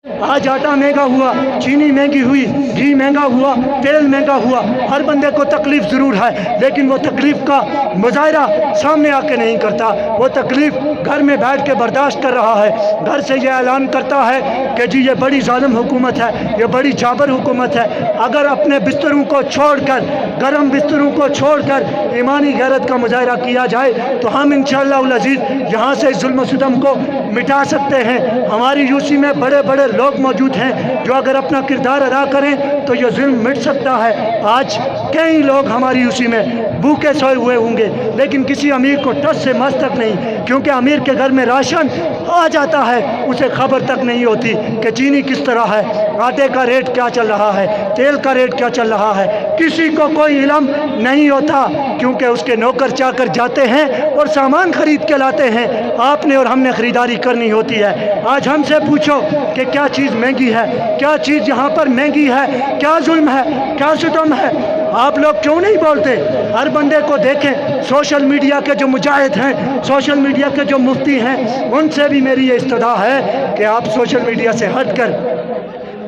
आज आटा महंगा हुआ, चीनी महंगी हुई, घी महंगा हुआ, तेल महंगा हुआ, हर बंदे को तकलीफ़ ज़रूर है, लेकिन वो तकलीफ़ का मुजाहरा सामने आके नहीं करता। वो तकलीफ़ घर में बैठ के बर्दाश्त कर रहा है, घर से ये ऐलान करता है कि जी ये बड़ी ज़ालिम हुकूमत है, ये बड़ी जाबर हुकूमत है। अगर अपने बिस्तरों को छोड़कर, गर्म बिस्तरों को छोड़कर ईमानी गैरत का मुजाहरा किया जाए तो हम इंशाअल्लाह अज़ीज़ यहाँ से जुल्म सितम को मिटा सकते हैं। हमारी यूसी में बड़े बड़े लोग मौजूद हैं जो अगर अपना किरदार अदा करें तो ये जुल्म मिट सकता है। आज कई लोग हमारी यूसी में भूखे सोए हुए होंगे, लेकिन किसी अमीर को टच से मस तक नहीं, क्योंकि अमीर के घर में राशन आ जाता है, उसे खबर तक नहीं होती कि चीनी किस तरह है, आटे का रेट क्या चल रहा है, तेल का रेट क्या चल रहा है। किसी को कोई इल्म नहीं होता, क्योंकि उसके नौकर चाकर जाते हैं और सामान खरीद के लाते हैं। आपने और हमने ख़रीदारी करनी होती है। आज हमसे पूछो कि क्या चीज़ महंगी है, क्या चीज़ यहाँ पर महंगी है, क्या जुल्म है, क्या सितम है। आप लोग क्यों नहीं बोलते? हर बंदे को देखें। सोशल मीडिया के जो मुजाहिद हैं, सोशल मीडिया के जो मुफ्ती हैं, उनसे भी मेरी ये इस्तदा है कि आप सोशल मीडिया से हट कर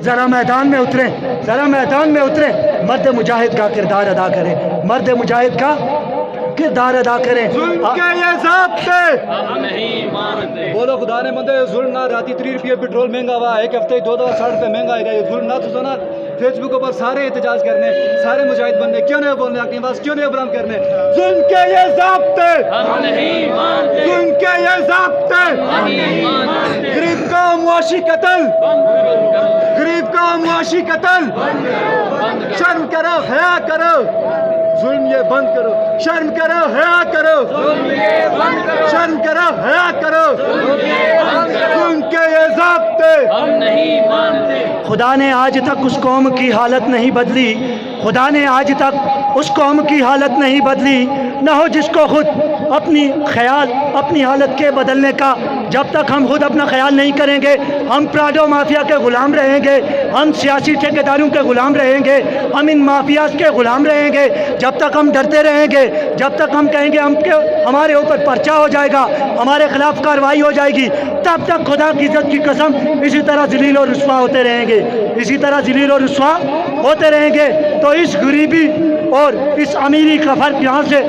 ज़रा मैदान में उतरें, ज़रा मैदान में उतरें, मर्द मुजाहिद का किरदार अदा करें, मर्द मुजाहिद का किरदार अदा करें। जुल्म के ये ज़ाब्ते हम नहीं मानते। बोलो खुदा ने मंदे जुल्म ना राती 3 रुपये पेट्रोल महंगा हुआ, एक हफ्ते 2 दवा 60 रुपये महंगा है। जुल्म ना तो सुना फेसबुक पर सारे एहतजाज करने, सारे मुजाहिद बनने, क्यों नहीं बोलने, अपनी आवाज़ क्यों नहीं बुलंद करने। जुल्म के ये ज़ाब्ते हम नहीं मानते। जुल्म के ये ज़ाब्ते हम नहीं मानते। गरीब का मुआशी कत्ल, गरीब का मुआशी कत्ल, शर्म करो, हया करो, जुल्म ये बंद करो, शर्म करो, हया करो, शर्म करो, हया करो, जुल्म के ये ज़ाब्ते हम नहीं मानते। खुदा ने आज तक उस कौम की हालत नहीं बदली, खुदा ने आज तक उस कौम की हालत नहीं बदली, न हो जिसको खुद अपनी ख्याल अपनी हालत के बदलने का। जब तक हम खुद अपना ख्याल नहीं करेंगे, हम प्राडो माफिया के ग़ुलाम रहेंगे, हम सियासी ठेकेदारों के ग़ुलाम रहेंगे, हम इन माफियाज के ग़ुलाम रहेंगे। जब तक हम डरते रहेंगे, जब तक हम कहेंगे हमारे ऊपर पर्चा हो जाएगा, हमारे खिलाफ कार्रवाई हो जाएगी, तब तक खुदा की इज़्ज़त की कसम इसी तरह ज़लील और रुस्वा होते रहेंगे, इसी तरह ज़लील और रुस्वा होते रहेंगे। तो इस गरीबी और इस अमीरी का फ़र्क यहाँ से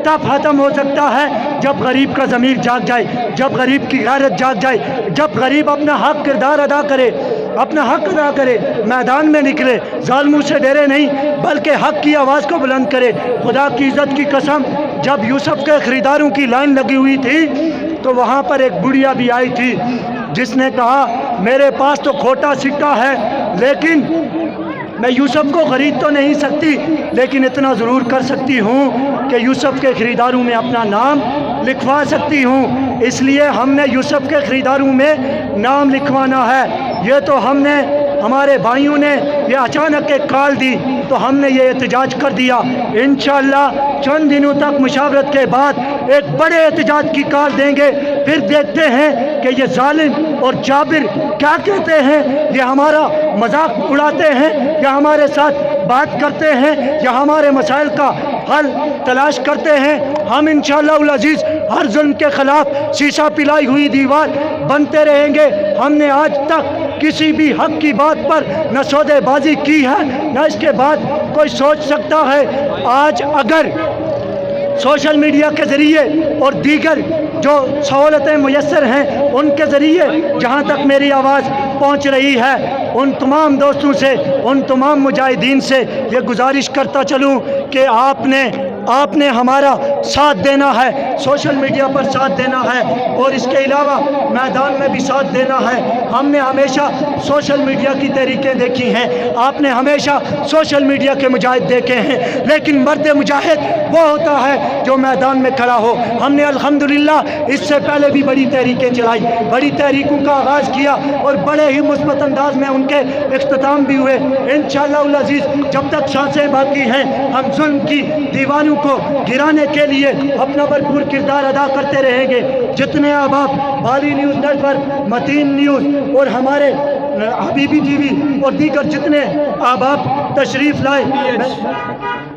तब ख़त्म हो सकता है जब गरीब का ज़मीर जाग जाए, जब गरीब की गैरत जाग जाए, जब गरीब अपना हक किरदार अदा करे, अपना हक अदा करे, मैदान में निकले, ज़ालिमों से डरे नहीं बल्कि हक की आवाज़ को बुलंद करे। खुदा की इज़्ज़त की कसम, जब यूसुफ के ख़रीदारों की लाइन लगी हुई थी तो वहाँ पर एक बुढ़िया भी आई थी जिसने कहा मेरे पास तो खोटा सिक्का है, लेकिन मैं यूसुफ को ख़रीद तो नहीं सकती, लेकिन इतना ज़रूर कर सकती हूँ कि यूसुफ के ख़रीदारों में अपना नाम लिखवा सकती हूँ। इसलिए हमने यूसुफ के ख़रीदारों में नाम लिखवाना है। ये तो हमने, हमारे भाइयों ने ये अचानक एक कॉल दी तो हमने ये एहतजाज कर दिया। इंशाअल्लाह चंद दिनों तक मुशावरत के बाद एक बड़े एहतजाज की कॉल देंगे, फिर देखते हैं कि ये जालिम और जाबिर क्या कहते हैं, ये हमारा मजाक उड़ाते हैं या हमारे साथ बात करते हैं या हमारे मसाइल का हल तलाश करते हैं। हम इंशाअल्लाह अज़ीज़ हर जुल्म के ख़िलाफ़ शीशा पिलाई हुई दीवार बनते रहेंगे। हमने आज तक किसी भी हक की बात पर न सौदेबाजी की है, न इसके बाद कोई सोच सकता है। आज अगर सोशल मीडिया के ज़रिए और दीगर जो सहूलतें मुयस्सर हैं उनके ज़रिए जहाँ तक मेरी आवाज़ पहुँच रही है, उन तमाम दोस्तों से, उन तमाम मुजाहिदीन से ये गुजारिश करता चलूँ कि आपने हमारा साथ देना है, सोशल मीडिया पर साथ देना है और इसके अलावा मैदान में भी साथ देना है। हमने हमेशा सोशल मीडिया की तहरीकें देखी हैं, आपने हमेशा सोशल मीडिया के मुजाहिद देखे हैं, लेकिन मर्द मुजाहिद वो होता है जो मैदान में खड़ा हो। हमने अल्हम्दुलिल्लाह इससे पहले भी बड़ी तहरीकें चलाई, बड़ी तहरीकों का आगाज़ किया और बड़े ही मुस्बत अंदाज में उनके इख्तिताम भी हुए। इंशाअल्लाह अज़ीज़ जब तक सांसें बाकी हैं हम जुल्म की दीवारों को गिराने के लिए अपना भरपूर किरदार अदा करते रहेंगे। जितने अहबाब बाली न्यूज़ नेटवर्क, मतीन न्यूज़ और हमारे हबीबी टीवी और दीगर जितने अहबाब तशरीफ़ लाए,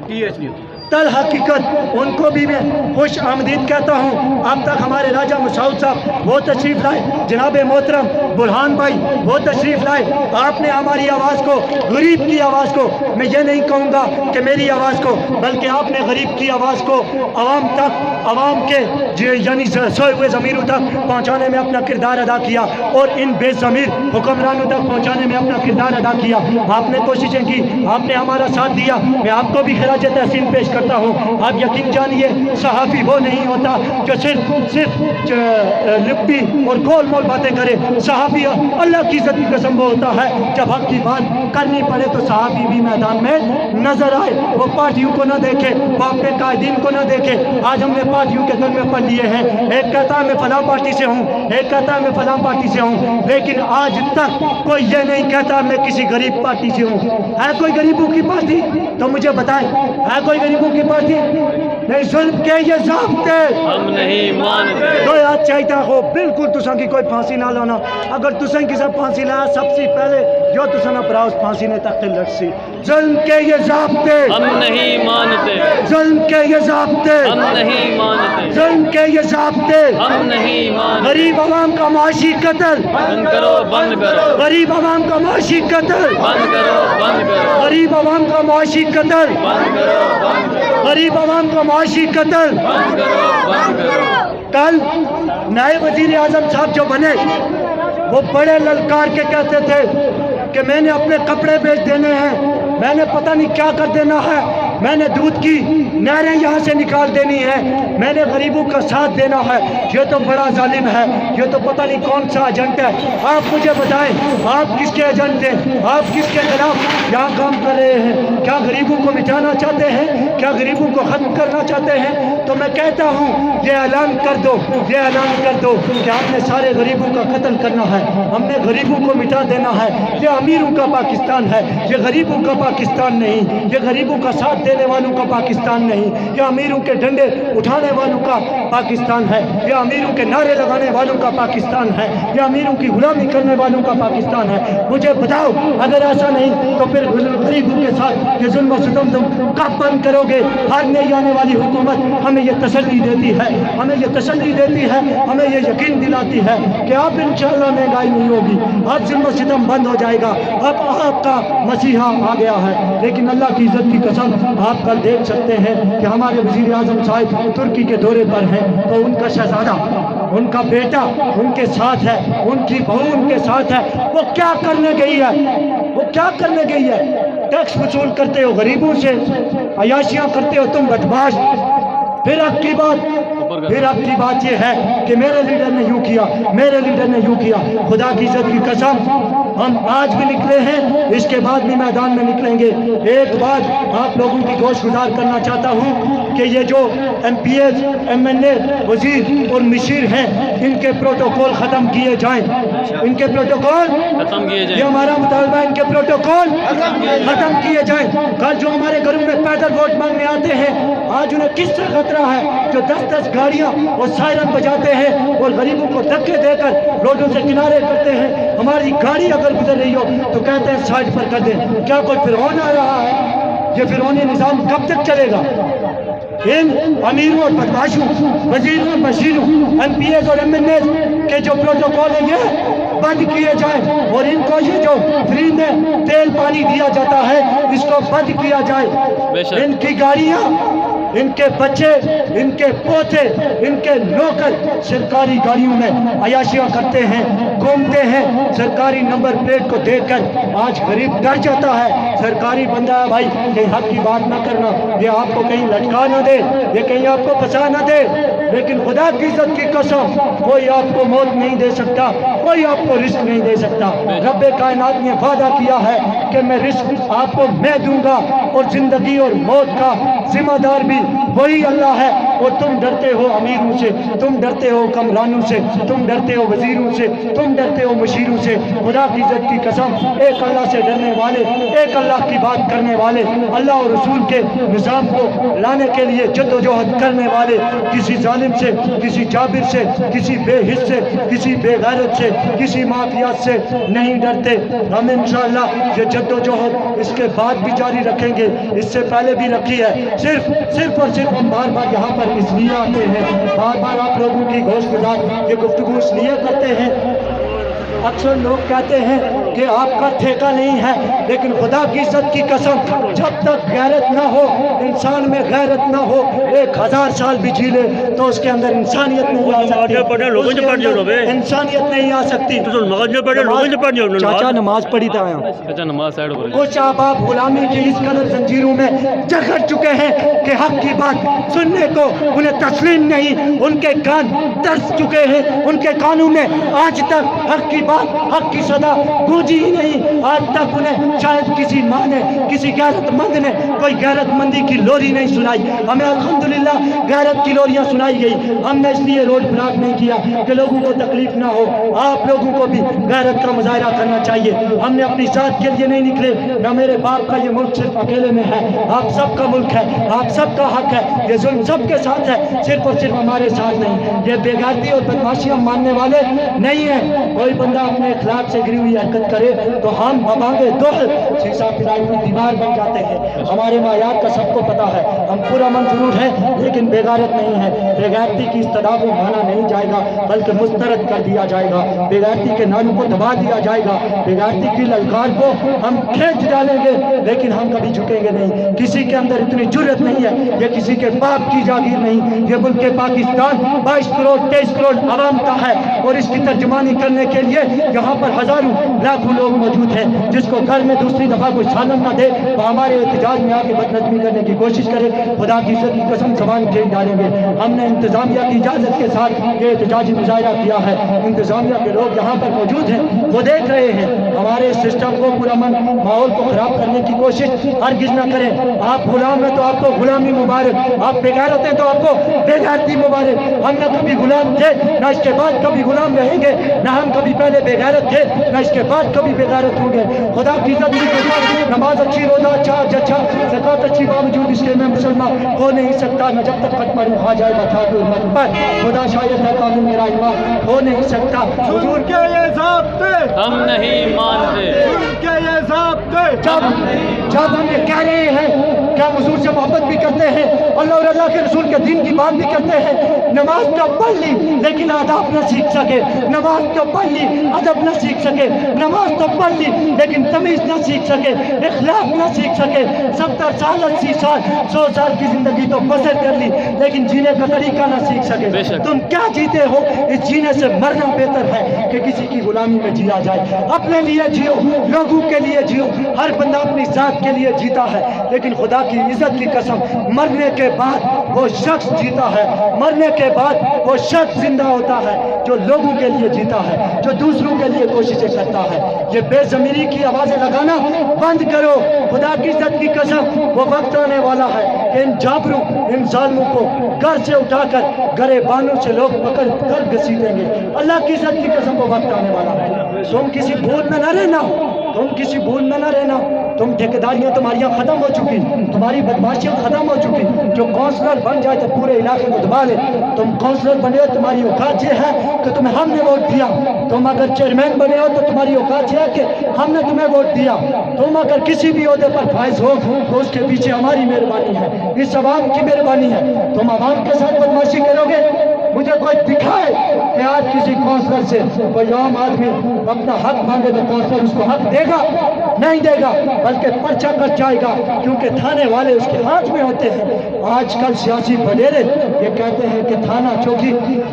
TH न्यूज़ तल हकीकत उनको भी मैं खुश आमदीद कहता हूँ। अब तक हमारे राजा मुसाउद साहब वो तशरीफ़ लाए, जनाब मोहतरम बुरहान भाई वो तशरीफ़ लाए। आपने हमारी आवाज़ को, गरीब की आवाज़ को, मैं ये नहीं कहूँगा कि मेरी आवाज़ को, बल्कि आपने गरीब की आवाज़ को आवाम तक, आवाम के यानी सोए हुए ज़मीरों तक पहुँचाने में अपना किरदार अदा किया और इन बेज़मीर हुक्मरानों तक पहुँचाने में अपना किरदार अदा किया। आपने कोशिशें की, आपने हमारा साथ दिया। मैं आपको भी खिराज तहसीन पेश करता हूँ। आप यकीन जानिए सहाफ़ी वो नहीं होता जो सिर्फ लिपटी और गोल मोल बातें करे। सहाफ़ी अल्लाह की इज़्ज़त की कसम वो होता है जब हक़ की बात करनी पड़े तो सहाफ़ी भी मैदान में नजर आए। वो पार्टियों को ना देखे, वो अपने कायदीन को ना देखे। आज हमने पार्टियों के घर में पढ़ लिए हैं, एक कहता है मैं फलां पार्टी से हूँ, एक कहता है मैं फलां पार्टी से हूँ, लेकिन आज तक कोई ये नहीं कहता मैं किसी गरीब पार्टी से हूँ। है कोई गरीबों की पार्टी? तो मुझे बताएं, है कोई गरीबों की पार्टी? नहीं, जुल्म के ये ज़ाब्ते हम नहीं मानते। तो याद चाहता हो बिल्कुल तुसा की कोई फांसी ना लाना। अगर तुसन की सब फांसी लाया सबसे पहले जो तुसन अपरा उस फांसी ने तक लटसी। जुल्म के ये ज़ाब्ते हम नहीं मानते। जुल्म के ये ज़ाब्ते हम नहीं मानते। जुल्म के ये ज़ाब्ते हम नहीं मानते। गरीब आवाम का माशी कत्ल बंद करो, बंद करो, गरीब आवाम का माशी कत्ल बंद करो, बंद करो, गरीब आवाम का माशी कत्ल बंद करो, बंद करो, गरीब आवाम का माशी कत्ल। बंद करो, बंद करो। कल नए वजीर आजम साहब जो बने वो बड़े ललकार के कहते थे कि मैंने अपने कपड़े बेच देने हैं, मैंने पता नहीं क्या कर देना है, मैंने दूध की नहरें यहाँ से निकाल देनी है, मैंने गरीबों का साथ देना है। ये तो बड़ा जालिम है, ये तो पता नहीं कौन सा एजेंट है। आप मुझे बताएं, आप किसके एजेंट हैं? आप किसके खिलाफ यहाँ काम कर रहे हैं? क्या गरीबों को मिटाना चाहते हैं? क्या गरीबों को ख़त्म करना चाहते हैं? तो मैं कहता हूँ ये ऐलान कर दो, ये ऐलान कर दो कि हमने सारे गरीबों का कत्ल करना है, हमने गरीबों को मिटा देना है। ये अमीरों का पाकिस्तान है, ये गरीबों का पाकिस्तान नहीं। ये गरीबों का साथ देने वालों का पाकिस्तान नहीं, ये अमीरों के डंडे उठाने वालों का पाकिस्तान है, ये अमीरों के नारे लगाने वालों का पाकिस्तान है, ये अमीरों की गुलामी करने वालों का पाकिस्तान है। मुझे बताओ, अगर ऐसा नहीं तो फिर गरीबों के साथ ये जुल्म सितम तुम कब बंद करोगे? हर नई आने वाली हुकूमत हमें ये तसल्ली देती है, हमें ये तसल्ली देती है, हमें ये यकीन दिलाती है कि अब इंशाअल्लाह महंगाई नहीं होगी, अब जुल्म सितम बंद हो जाएगा, अब आपका मसीहा आ गया है। लेकिन अल्लाह की इज़्ज़त की कसम आप कल देख सकते हैं कि हमारे वज़ीर आज़म साहब तुर्की के दौरे पर हैं, तो उनका शहज़ादा, उनका बेटा उनके साथ है, उनकी बहू उनके साथ है। वो क्या करने गई है? वो क्या करने गई है? टैक्स वसूल करते हो गरीबों से, अयाशियाँ करते हो तुम बदमाश। फिर आपकी बात ये है कि मेरे लीडर ने यूँ किया, मेरे लीडर ने यूँ किया। खुदा की इज़्ज़त की कसम हम आज भी निकले हैं, इसके बाद भी मैदान में निकलेंगे। एक बात आप लोगों की गोशगुजार करना चाहता हूँ कि ये जो MPs, MNA, वजीर और मिशीर हैं, इनके प्रोटोकॉल ख़त्म किए जाएं, इनके प्रोटोकॉल खत्म किए जाएं। ये हमारा मुतालबा, इनके प्रोटोकॉल ख़त्म किए जाएं। कल जो हमारे घरों में पैदल वोट मांगने आते हैं, आज उन्हें किस से खतरा है? जो 10-10 गाड़ियाँ और सायरन बजाते हैं और गरीबों को धक्के देकर रोडों से किनारे करते हैं। हमारी गाड़ी अगर गुजर रही हो तो कहते हैं साइड पर कर दें। क्या कोई फिरौन आ रहा है? ये फिरौनी निज़ाम कब तक चलेगा? इन अमीरों और बदमाशों, वजीरों और मशीरों, MPs और MNAs के जो प्रोटोकॉल है ये बंद किए जाए और इनको ये जो फ्री में तेल पानी दिया जाता है इसको बंद किया जाए। इनकी गाड़ियाँ, इनके बच्चे, इनके पोते, इनके नौकर सरकारी गाड़ियों में अयाशियाँ करते हैं, घूमते हैं। सरकारी नंबर प्लेट को देखकर आज गरीब डर जाता है। सरकारी बंदा है भाई, कहीं हक की बात ना करना, ये आपको कहीं लटका ना दे, ये कहीं आपको फंसा ना दे। लेकिन खुदा की इज़्ज़त की कसम कोई आपको मौत नहीं दे सकता, कोई आपको रिस्क नहीं दे सकता। रब्बे कायनात ने वादा किया है कि मैं रिस्क आपको मैं दूंगा और ज़िंदगी और मौत का जिम्मेदार भी वही अल्लाह है और तुम डरते हो अमीरों से, तुम डरते हो कमरानों से, तुम डरते हो वजीरों से, तुम डरते हो मुशीरों से। खुदा की इज्जत की कसम, एक अल्लाह से डरने वाले, एक अल्लाह की बात करने वाले, अल्लाह और रसूल के निज़ाम को लाने के लिए जद्दोजहद करने वाले, किसी जालिम से, किसी जाबिर से, किसी बेहिस से, किसी बेगैरत से, किसी माफिया से नहीं डरते। हम इंशाअल्लाह ये जद्दोजहद इसके बाद भी जारी रखेंगे, इससे पहले भी रखी है। सिर्फ और सिर्फ हम बार बार यहाँ पर इसलिए आते हैं, बार बार आप लोगों की गोश्तगुजार ये गुफ्तगू इसलिए करते हैं। अक्सर लोग कहते हैं कि आपका ठेका नहीं है, लेकिन खुदा की इज्जत की कसम, जब तक गैरत ना हो, इंसान में गैरत ना हो, 1000 साल भी जी ले तो उसके अंदर इंसानियत नहीं आ सकती, इंसानियत नहीं आ सकती। चाचा नमाज पढ़ी था अच्छा नमाज साइड पर कुछ आप गुलामी की इस कदर जंजीरों में जकड़ चुके हैं कि हक की बात सुनने को उन्हें तस्लीम नहीं, उनके कान तरस चुके हैं, उनके कानों में आज तक हक की बात, हक की सदा गूंजी ही नहीं। आज तक उन्हें शायद किसी माँ ने, किसी गैरतमंद ने कोई गैरतमंदी की लोरी नहीं सुनाई। हमें अल्हम्दुलिल्लाह गैरत की लोरियाँ सुनाई गई। हमने इसलिए रोड ब्लॉक नहीं किया कि लोगों को तकलीफ ना हो। आप लोगों को भी गैरत का मुजाहरा करना चाहिए। हमने अपनी जात के लिए नहीं निकले, ना मेरे बाप का ये मुल्क सिर्फ अकेले में है, आप सबका मुल्क है, आप सबका हक है, ये जुल्म सबके साथ है, सिर्फ और सिर्फ हमारे साथ नहीं। ये बेगारती और बदमाशी हम मानने वाले नहीं है। कोई बंदा अपने इखलाक से गिरी हुई हरकत करे तो हम बबांगे दोहर शीशा पिराई हुई दीवार बन जाते हैं। हमारे मायात का सबको पता है, हम पूरा मन जरूर है लेकिन बेगारत नहीं है। बेगारती की इस्तदा को माना नहीं जाएगा, बल्कि मुस्तरद कर दिया जाएगा। बेगारती के नालों को दबा दिया जाएगा, बेगारती की ललकार को हम खींच डालेंगे, लेकिन हम कभी झुकेंगे नहीं। किसी के अंदर इतनी जुर्रत नहीं है, ये किसी के बाप की जागीर नहीं। ये मुल्क पाकिस्तान 22 करोड़ 23 करोड़ आवाम का है और इसकी तर्जुमानी करने के लिए यहाँ पर हजारों लाखों लोग मौजूद हैं। जिसको घर में दूसरी दफा कोई सालन न दे तो हमारे एहतजाज में आके बदनज़मी करने की कोशिश करे, खुदा की इज्जत की कसम ज़बान खींच डालेंगे। हमने इंतजामिया की इजाज़त के साथ ये एहतजाजी मुजाहिरा किया है। इंतजामिया के लोग यहाँ पर मौजूद हैं, वो देख रहे हैं। हमारे सिस्टम को पूरा माहौल को ख़राब करने की कोशिश हरगिज़ न करें। आप गुलाम हैं तो आपको गुलामी मुबारक, आप बेगारत हैं तो आपको बेगारती मुबारक। हम न कभी गुलाम थे, न इसके बाद कभी गुलाम रहेंगे, न हम कभी पहले बेगारत थे, न इसके बाद कभी बेगारत होंगे। खुदा की इज्जत की कसम, नमाज अच्छी, रोजा अच्छा, हज अच्छा, ज़कात अच्छी, बावजूद इसके मैं मुसलमान हो नहीं सकता। न जब तक खत्म नहीं आ जाएगा था पर खुदा शायद है कानून मेरा ईमान हो नहीं सकता। हुजूर के ये ज़ाब्ते हम नहीं मानते, के ये ज़ाब्ते जब हम ये कह रहे हैं कि हम हुजूर से मोहब्बत भी करते हैं, अल्लाह और अल्लाह के रसूल के दीन की बात भी करते हैं, नमाज तो पढ़ ली लेकिन आदाब न सीख सके, नमाज तो पढ़ ली अदब न सीख सके, नमाज तो पढ़ ली लेकिन तमीज़ न सीख सके, इखलाक न सीख सके। 70 साल 80 साल 100 साल की जिंदगी तो बसर कर ली लेकिन जीने का तरीका न सीख सके। तुम क्या जीते हो? इस जीने से मरना बेहतर है कि किसी की गुलामी में जिया जाए। अपने लिए जियो, लोगों के लिए जियो। हर बंदा अपनी जात के लिए जीता है, लेकिन खुदा की इज्जत की कसम, मरने के बाद वो शख्स जीता है, मरने के बाद वो शख्स जिंदा होता है जो लोगों के लिए जीता है, जो दूसरों के लिए कोशिशें करता है। ये बेज़मीरी की आवाज़ें लगाना बंद करो। खुदा की इज्जत की कसम, वो वक्त आने वाला है कि इन जाबरों, इन जालिमों को घर से उठाकर गरेबानों से लोग पकड़ कर घसीटेंगे। अल्लाह की इज्जत की कसम, वो वक्त आने वाला है। तुम किसी भूल में न रहना, तुम किसी भूल में न रहना। तुम ठेकेदारियाँ तुम्हारियाँ ख़त्म हो चुकी, तुम्हारी बदमाशियाँ ख़त्म हो चुकी। जो काउंसलर बन जाए तो पूरे इलाके को दबा ले। तुम काउंसलर बने हो, तुम्हारी औकात ये है कि तुम्हें हमने वोट दिया। तुम अगर चेयरमैन बने हो तो तुम्हारी औकात ये है कि हमने तुम्हें वोट दिया। तुम अगर किसी भी ओहदे पर फाइज हो तो उसके पीछे हमारी मेहरबानी है, इस आवाम की मेहरबानी है। तुम आवाम के साथ बदमाशी करोगे, मुझे कोई दिखाए कि आज किसी काउंसलर से कोई आम आदमी अपना हक मांगे तो काउंसलर उसको हक देगा? नहीं देगा, बल्कि पर्चा कट जाएगा, क्योंकि थाने वाले उसके हाथ में होते हैं। आजकल सियासी बडेरे ये कहते हैं कि थाना चौकी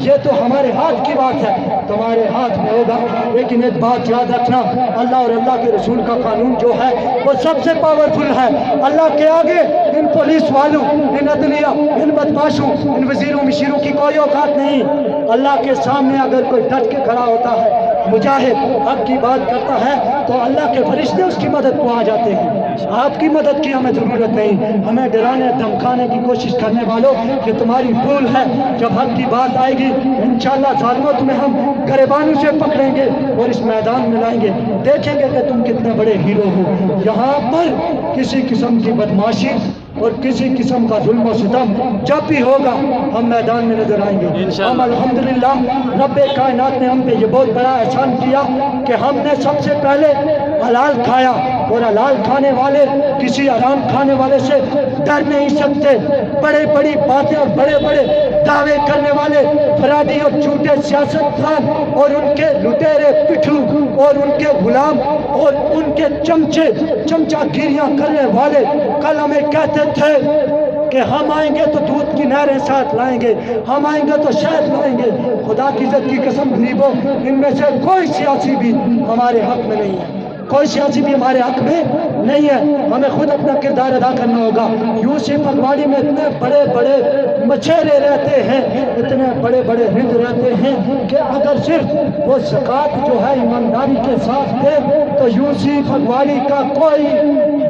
ये तो हमारे हाथ की बात है, तुम्हारे हाथ में होगा। लेकिन एक बात याद रखना, अल्लाह और अल्लाह के रसूल का कानून जो है वो सबसे पावरफुल है। अल्लाह के आगे इन पुलिस वालों, इन अदलिया, इन बदमाशों, इन वजीरों मशीरों की कोई औकात नहीं। अल्लाह के सामने अगर कोई डट के खड़ा होता है, मुजाहिद हक की बात करता है तो अल्लाह के फरिश्ते उसकी मदद को आ जाते हैं। आपकी मदद की हमें ज़रूरत नहीं। हमें डराने धमकाने की कोशिश करने वालों, ये तुम्हारी भूल है। जब हक की बात आएगी इंशाअल्लाह ज़ालिमों तुम्हें हम गिरबानों से पकड़ेंगे और इस मैदान में लाएंगे, देखेंगे कि तुम कितने बड़े हीरो हो। यहाँ पर किसी किस्म की बदमाशी और किसी किस्म का जुल्म और सितम जब भी होगा हम मैदान में नजर आएंगे। हम अल्हम्दुलिल्लाह रब्बे कायनात ने हम पे ये बहुत बड़ा एहसान किया कि हमने सबसे पहले हलाल खाया, और हलाल खाने वाले किसी हराम खाने वाले से डर नहीं सकते। बड़े बड़ी बातें और बड़े बड़े दावे करने वाले फराडी और झूठे सियासतदान और उनके लुटेरे पिट्ठू और उनके गुलाम और उनके चमचागिरियां करने वाले कल हमें कहते थे कि हम आएंगे तो दूध की नहरें साथ लाएंगे, हम आएंगे तो शहद लाएंगे। खुदा की इज्जत की कसम गरीबों, इनमें से कोई सियासी भी हमारे हक में नहीं है, कोई सियासी भी हमारे हक में नहीं है। हमें खुद अपना किरदार अदा करना होगा। यूसुफ फगवाड़ी में इतने बड़े बड़े मछेरे रहते हैं, इतने बड़े बड़े हिंद रहते हैं कि अगर सिर्फ वो ज़कात जो है ईमानदारी के साथ दे तो यूसुफ फगवाड़ी का कोई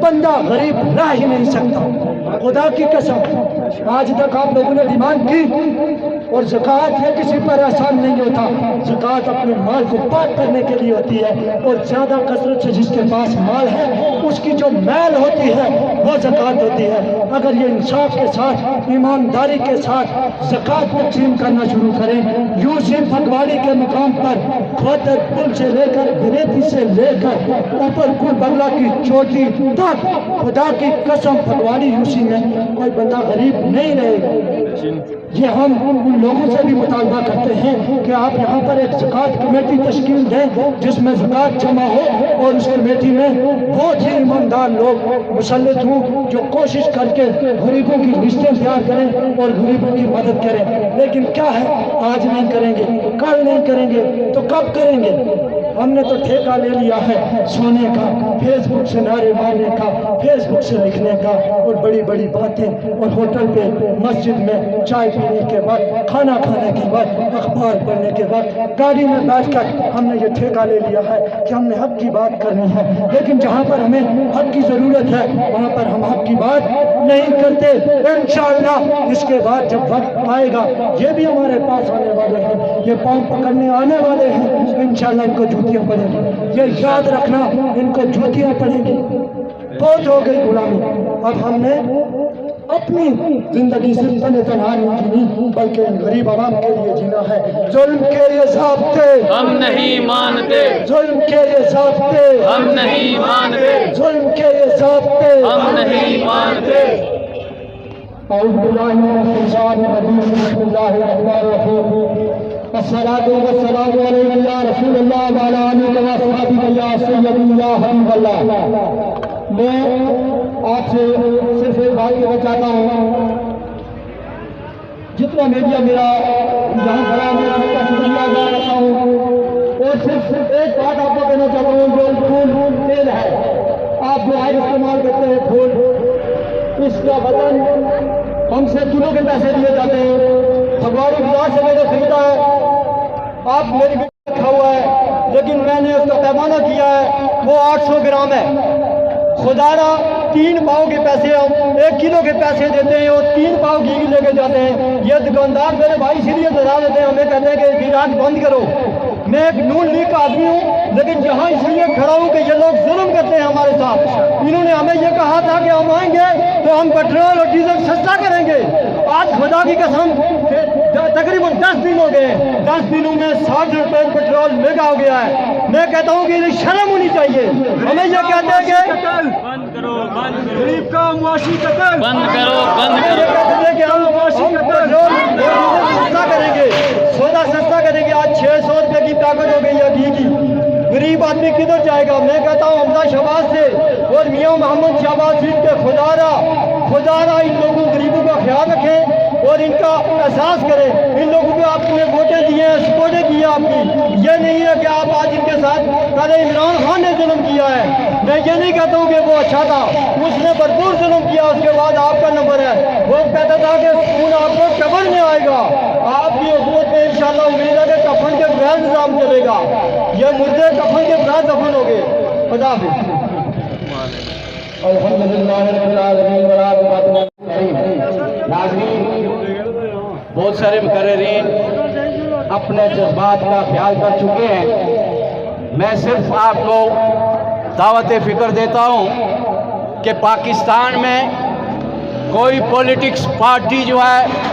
बंदा गरीब रह ही नहीं सकता। खुदा की कसम आज तक आप लोगों ने डिमांड की, और ज़कात है किसी पर एहसान नहीं होता। ज़कात अपने माल को पाक करने के लिए होती है, और ज़्यादा कसरत से जिसके पास माल है उसकी जो मैल होती है वो ज़कात होती है। अगर ये इंसाफ के साथ ईमानदारी के साथ ज़कात तकसीम करना शुरू करें, यूसुफ फगवाड़ी के मुकाम पर खोतर पुल से लेकर गिरेती से लेकर ऊपर कुल बंगला की चोटी तक खुदा की कसम फगवाड़ी यूसी में कोई बंदा गरीब नहीं रहेगा। ये हम उन लोगों से भी मुतालबा करते हैं कि आप यहाँ पर एक ज़कात कमेटी तश्कील दें जिसमें ज़कात जमा हो, और उस कमेटी में बहुत ही ईमानदार लोग मुसल्लत हों जो कोशिश करके गरीबों की लिस्टें तैयार करें और गरीबों की मदद करें। लेकिन क्या है, आज नहीं करेंगे, कल नहीं करेंगे तो कब करेंगे? हमने तो ठेका ले लिया है सोने का, फेसबुक से नारे मारने का, फेसबुक से लिखने का, और बड़ी बड़ी बातें, और होटल पे मस्जिद में चाय पीने के बाद, खाना खाने के बाद, अखबार पढ़ने के बाद गाड़ी में बैठकर हमने ये ठेका ले लिया है कि हमने हक की बात करनी है। लेकिन जहाँ पर हमें हक की ज़रूरत है वहाँ पर हम हक की बात नहीं करते। इंशाअल्लाह इसके बाद जब वक्त आएगा, ये भी हमारे पास आने वाले हैं, ये पाँव पकड़ने आने वाले हैं, इंशाअल्लाह इनको जूतियाँ पड़ेंगी। ये याद रखना, इनको जूतियाँ पड़ेंगी। बहुत हो गई गुलामी, अब हमने अपनी जिंदगी सिर्फ तने तनहा नहीं जीनी बल्कि गरीब आवाम के लिए जीना है। जुल्म के ये ज़ाब्ते हम नहीं मानते, जुल्म के ये ज़ाब्ते हम नहीं मानते, जुल्म के ये ज़ाब्ते हम नहीं मानते। अस्सलातु वस्सलामु अलैका या रसूलल्लाह व अला आलिहि व अस्हाबिहि या सय्यदी या हबीबल्लाह। मैं आपसे सिर्फ एक बात कहना चाहता हूँ, जितना मीडिया मेरा यहाँ खड़ा है मैं सबका शुक्रिया अदा करता हूँ, और सिर्फ एक बात आपको कहना चाहता हूँ, जो फूल तेल है आप जो आयल इस्तेमाल करते हैं फूल, इसका वजन हमसे किलो के पैसे दिए जाते हैं। फगवाड़ी बाजार से मैंने खरीदा है, आप मेरी रखा हुआ है, लेकिन मैंने उसका पैमाना किया है, वो 800 ग्राम है। खुदारा 3 पाव के पैसे हम 1 किलो के पैसे देते हैं और 3 पाव घी लेके जाते हैं। ये दुकानदार मेरे भाई इसीलिए डरा देते हैं, हमें कहते हैं कि गिराक बंद करो। मैं एक नून लीग का आदमी हूँ, लेकिन यहाँ इसलिए खड़ा हूँ कि ये लोग जुल्म करते हैं हमारे साथ। इन्होंने हमें ये कहा था कि हम आएंगे तो हम पेट्रोल और डीजल सस्ता करेंगे। आज खुदा की कसम तकरीबन 10 दिन हो गए, 10 दिनों में 60 रुपये पेट्रोल महंगा हो गया है। मैं कहता हूँ कि इन्हें शर्म होनी चाहिए। हमें ये कहते हैं कि गरीब का मुआशी कत्ल बंद करो, बंद ये करो। कहते हैं कि हम पेट्रोल सस्ता करेंगे, सौदा सस्ता करेंगे। आज 600 रुपये की पैकेट हो गई है घी की, गरीब आदमी किधर जाएगा? मैं कहता हूँ हमजा शहबाज से और मियाँ मोहम्मद शहबाज के खुदारा इन लोगों गरीबों का ख्याल रखें और इनका एहसास करें। इन लोगों को आपने वोटें दिए हैं, सपोर्टें की है आपकी। ये नहीं है कि आप आज इनके साथ पहले इमरान खान ने जुल्म किया है, मैं ये नहीं कहता हूँ कि वो अच्छा था, उसने भरपूर जुल्म किया, उसके बाद आपका नंबर है। वो कहता था कि खून आपको कब्र में आएगा, आपकी हुकूमत में इंशाअल्लाह उम्मीद है कि कफन के बगैर निज़ाम चलेगा। یہ مردے کفن کے بعد دفن ہو گئے. خدا حافظ. الحمدللہ رب العالمین والعاقبۃ للمتقین. ناظرین، بہت سارے مقررین اپنے جذبات کا خیال کر چکے ہیں. میں صرف آپ کو دعوت فکر دیتا ہوں کہ پاکستان میں کوئی پولیٹکس پارٹی جو ہے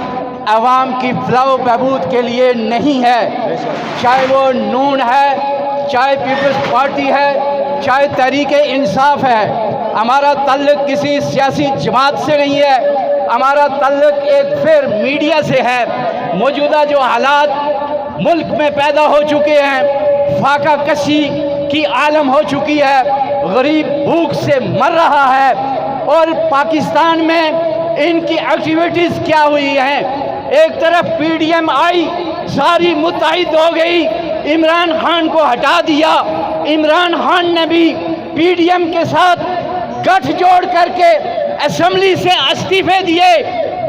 عوام کی فلاح و بہبود کے لیے نہیں ہے. چاہے وہ نون ہے، چاہے پیپلز پارٹی ہے، چاہے تحریک انصاف ہے. ہمارا تعلق کسی سیاسی جماعت سے نہیں ہے. ہمارا تعلق ایک پھر میڈیا سے ہے. موجودہ جو حالات ملک میں پیدا ہو چکے ہیں، فاقہ کشی کی عالم ہو چکی ہے، غریب بھوک سے مر رہا ہے، اور پاکستان میں ان کی ایکٹیویٹیز کیا ہوئی ہیں. ایک طرف پی ڈی ایم آئی، ساری متحد ہو گئی، عمران خان کو ہٹا دیا. عمران خان نے بھی پی ڈی ایم کے ساتھ گٹھ جوڑ کر کے اسمبلی سے استعفے دیے.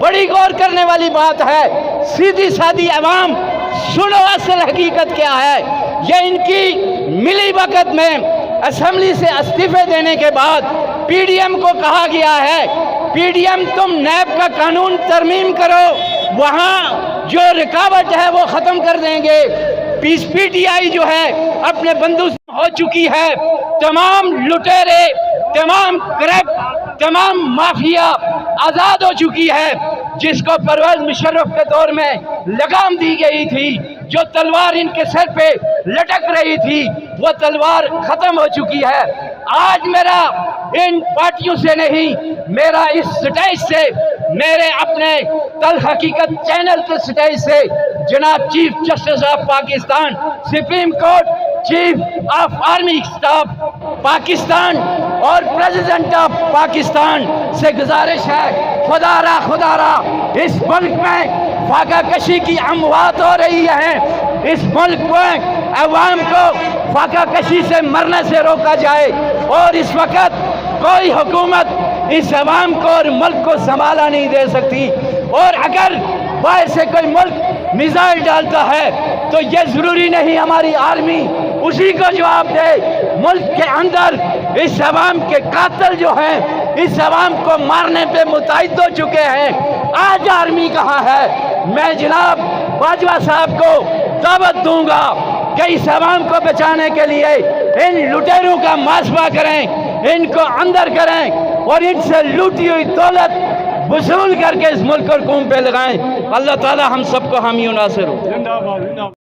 بڑی غور کرنے والی بات ہے. سیدھی سادی عوام سنو اصل حقیقت کیا ہے. یہ ان کی ملی وقت میں اسمبلی سے استعفے دینے کے بعد پی ڈی ایم کو کہا گیا ہے، پی ڈی ایم تم نیب کا قانون ترمیم کرو، وہاں جو رکاوٹ ہے وہ ختم کر دیں گے. پی ٹی آئی جو ہے اپنے بندوق ہو چکی ہے. تمام لٹیرے، تمام کرپٹ، تمام مافیا آزاد ہو چکی ہے. جس کو پرویز مشرف کے دور میں لگام دی گئی تھی، جو تلوار ان کے سر پہ لٹک رہی تھی، وہ تلوار ختم ہو چکی ہے. آج میرا ان پارٹیوں سے نہیں، میرا اس سٹیج سے، میرے اپنے تل حقیقت چینل کے سٹیج سے جناب chief justice of Pakistan, supreme court, chief of army staff Pakistan اور پریزیڈنٹ آف پاکستان سے گزارش ہے، خدا را اس ملک میں فاقہ کشی کی اموات ہو رہی ہے. اس ملک میں عوام کو فاقہ کشی سے مرنے سے روکا جائے. اور اس وقت کوئی حکومت اس عوام کو اور ملک کو سنبھالا نہیں دے سکتی. اور اگر باہر سے کوئی ملک میزائل ڈالتا ہے تو یہ ضروری نہیں ہماری آرمی اسی کو جواب دے. ملک کے اندر اس عوام کے قاتل جو ہیں، اس عوام کو مارنے پہ متعد ہو چکے ہیں. آج آرمی کہاں ہے؟ میں جناب باجوہ صاحب کو دعوت دوں گا کہ اس عوام کو بچانے کے لیے ان لٹیروں کا محاسبہ کریں، ان کو اندر کریں اور ان سے لوٹی ہوئی دولت وصول کر کے اس ملک اور قوم پہ لگائیں. اللہ تعالی ہم سب کو حامی و ناصر ہو.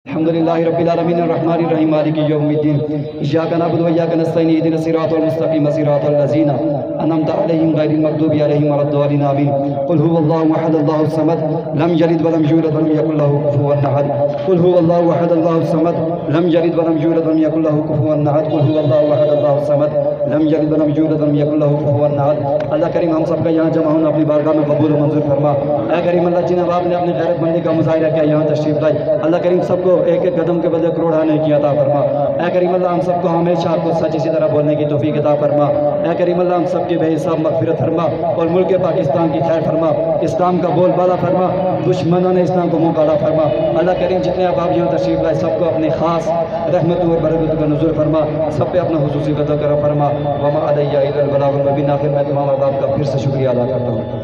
الحمدللہ رب العالمین الرحمن الرحیم مالک یوم الدین ایاک نعبد و ایاک نستعین اهدنا الصراط المستقیم صراط الذین انعمت علیہم غیر المغضوب علیہم ولا الضالین آمین. قل هو الله احد الله الصمد لم یلد ولم یولد ولم یکن له کفوا احد. قل هو الله احد الله الصمد لم یلد ولم یولد ولم یکن له کفوا احد. قل هو الله احد الله الصمد لم یلد ولم یولد ولم یکن له کفوا احد. اللہ کریم ہم سب کا یہاں جمع ہونا اپنی بارگاہ میں قبول و منظور فرما. اے کریم اللہ جن آپ نے اپنی غیرت مندی کا مظاہرہ کیا یہاں تشریف لائے، اللہ کریم سب کو ایک ایک قدم کے بدلے کروڑ آنے کی عطا فرما. اے کریم اللہ ہم سب کو ہمیشہ آپ کو سچ اسی طرح بولنے کی توفیق عطا فرما. اے کریم اللہ ہم سب کی بے حساب مغفرت فرما اور ملک پاکستان کی خیر فرما. اسلام کا بول بالا فرما، دشمنوں نے اسلام کو منہ کالا فرما. اللہ کریم جتنے آپ یہاں تشریف لائے سب کو اپنی خاص رحمت اور برکت کا نزول فرما، سب پہ اپنا خصوصی وعدہ کرم فرما. وما علیہ الا البلاغ المبین. آخر میں تمام آپ کا پھر سے شکریہ ادا کرتا ہوں.